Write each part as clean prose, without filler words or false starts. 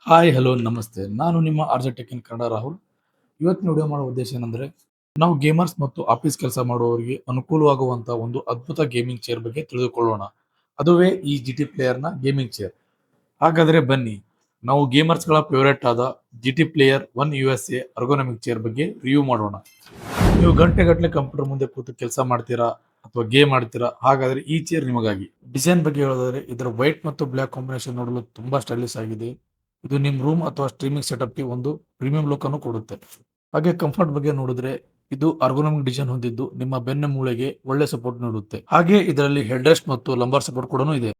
Hi hello ನಮಸ್ತೆ. ನಾನು ನಿಮ್ಮ RJ tech in Kannada Rahul. ಇವತ್ತಿನ ವಿಡಿಯೋ ಮಾಡೋ ಉದ್ದೇಶ ಏನಂದ್ರೆ, ನಾವು ಗೇಮರ್ಸ್ ಮತ್ತು ಆಫೀಸ್ ಕೆಲಸ ಮಾಡುವವರಿಗೆ ಅನುಕೂಲವಾಗುವಂತಹ ಒಂದು ಅದ್ಭುತ ಗೇಮಿಂಗ್ ಚೇರ್ ಬಗ್ಗೆ ತಿಳಿದುಕೊಳ್ಳೋಣ. ಅದುವೇ ಈ ಜಿಟಿ ಪ್ಲೇಯರ್ನ ಗೇಮಿಂಗ್ ಚೇರ್. ಹಾಗಾದ್ರೆ ಬನ್ನಿ, ನಾವು ಗೇಮರ್ಸ್ಗಳ ಫೇವರೇಟ್ ಆದ ಜಿಟಿ ಪ್ಲೇಯರ್ 1 USA ಅರ್ಗೋನಮಿಕ್ ಚೇರ್ ಬಗ್ಗೆ ರಿವ್ಯೂ ಮಾಡೋಣ. ನೀವು ಗಂಟೆಗಟ್ಟಲೆ ಕಂಪ್ಯೂಟರ್ ಮುಂದೆ ಕೂತು ಕೆಲಸ ಮಾಡ್ತೀರಾ ಅಥವಾ ಗೇಮ್ ಆಡ್ತೀರಾ, ಹಾಗಾದ್ರೆ ಈ ಚೇರ್ ನಿಮಗಾಗಿ. ಡಿಸೈನ್ ಬಗ್ಗೆ ಹೇಳೋದಾದ್ರೆ, ಇದರ ವೈಟ್ ಮತ್ತು ಬ್ಲಾಕ್ ಕಾಂಬಿನೇಷನ್ ನೋಡಲು ತುಂಬಾ ಸ್ಟೈಲಿಶ್ ಆಗಿದೆ. ಇದು ನಿಮ್ಮ ರೂಮ್ ಅಥವಾ ಸ್ಟ್ರೀಮಿಂಗ್ ಸೆಟಪ್ಗೆ ಒಂದು ಪ್ರೀಮಿಯಂ ಲುಕ್ ಅನ್ನು ಕೊಡುತ್ತೆ. ಹಾಗೆ ಕಂಫರ್ಟ್ ಬಗ್ಗೆ ನೋಡಿದ್ರೆ, ಇದು ಅರ್ಗೋನಮಿಕ್ ಡಿಸೈನ್ ಹೊಂದಿದ್ದು ನಿಮ್ಮ ಬೆನ್ನ ಮೂಳೆಗೆ ಒಳ್ಳೆ ಸಪೋರ್ಟ್ ನೀಡುತ್ತೆ. ಹಾಗೆ ಇದರಲ್ಲಿ ಹೆಡ್ ರೆಸ್ಟ್ ಮತ್ತು ಲಂಬಾರ್ ಸಪೋರ್ಟ್ ಕೂಡ ಇದೆ.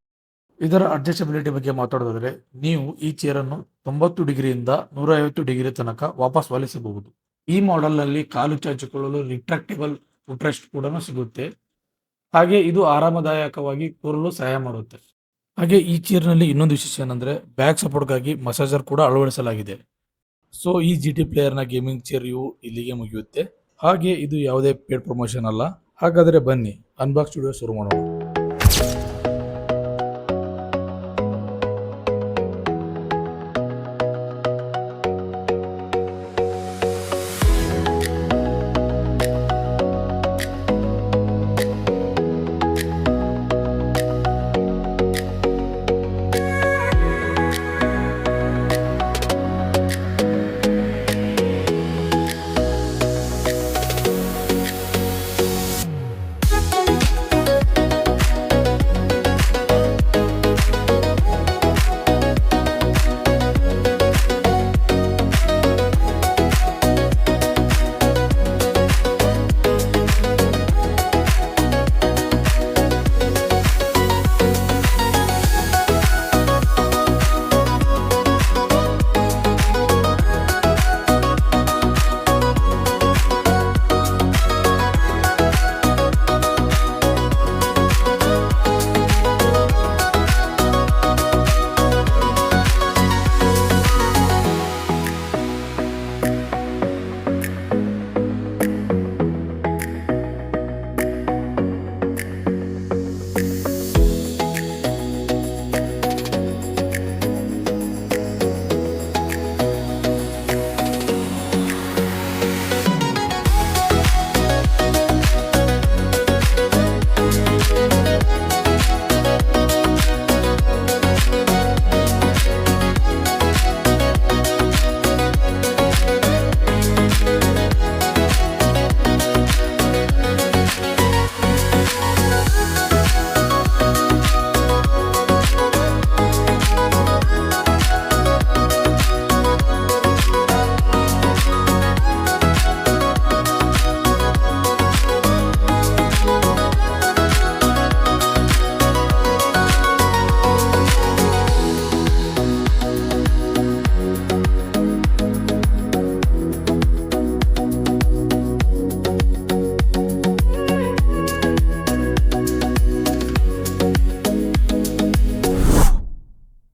ಇದರ ಅಡ್ಜಸ್ಟಬಿಲಿಟಿ ಬಗ್ಗೆ ಮಾತಾಡೋದಾದ್ರೆ, ನೀವು ಈ ಚೇರ್ ಅನ್ನು 90 ಡಿಗ್ರಿಯಿಂದ 150 ಡಿಗ್ರಿ ತನಕ ವಾಪಸ್ ವಾಲಿಸಬಹುದು. ಈ ಮಾಡೆಲ್ ನಲ್ಲಿ ಕಾಲು ಚಾಚಿಕೊಳ್ಳಲು ರಿಟ್ರಾಕ್ಟೇಬಲ್ ಫುಟ್ರೆಸ್ಟ್ ಕೂಡ ಸಿಗುತ್ತೆ. ಹಾಗೆ ಇದು ಆರಾಮದಾಯಕವಾಗಿ ಕೂರಲು ಸಹಾಯ ಮಾಡುತ್ತೆ. ಹಾಗೆ ಈ ಚೇರ್ ನಲ್ಲಿ ಇನ್ನೊಂದು ವಿಶೇಷ ಏನಂದ್ರೆ, ಬ್ಯಾಕ್ ಸಪೋರ್ಟ್ಗಾಗಿ ಮಸಾಜರ್ ಕೂಡ ಅಳವಡಿಸಲಾಗಿದೆ. ಸೊ ಈ ಜಿಟಿ ಪ್ಲೇಯರ್ನ ಗೇಮಿಂಗ್ ಚೇರ್ ಇಲ್ಲಿಗೆ ಮುಗಿಯುತ್ತೆ. ಹಾಗೆ ಇದು ಯಾವುದೇ ಪೇಡ್ ಪ್ರಮೋಷನ್ ಅಲ್ಲ. ಹಾಗಾದ್ರೆ ಬನ್ನಿ, ಅನ್ಬಾಕ್ಸ್ ವಿಡಿಯೋ ಶುರು ಮಾಡೋಣ.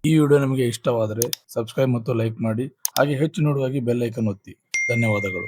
ಈ ವಿಡಿಯೋ ನಿಮಗೆ ಇಷ್ಟವಾದರೆ ಸಬ್ಸ್ಕ್ರೈಬ್ ಮತ್ತು ಲೈಕ್ ಮಾಡಿ. ಹಾಗೆ ಹೆಚ್ಚು ನೋಡುವಾಗಿ ಬೆಲ್ ಐಕನ್ ಒತ್ತಿ. ಧನ್ಯವಾದಗಳು.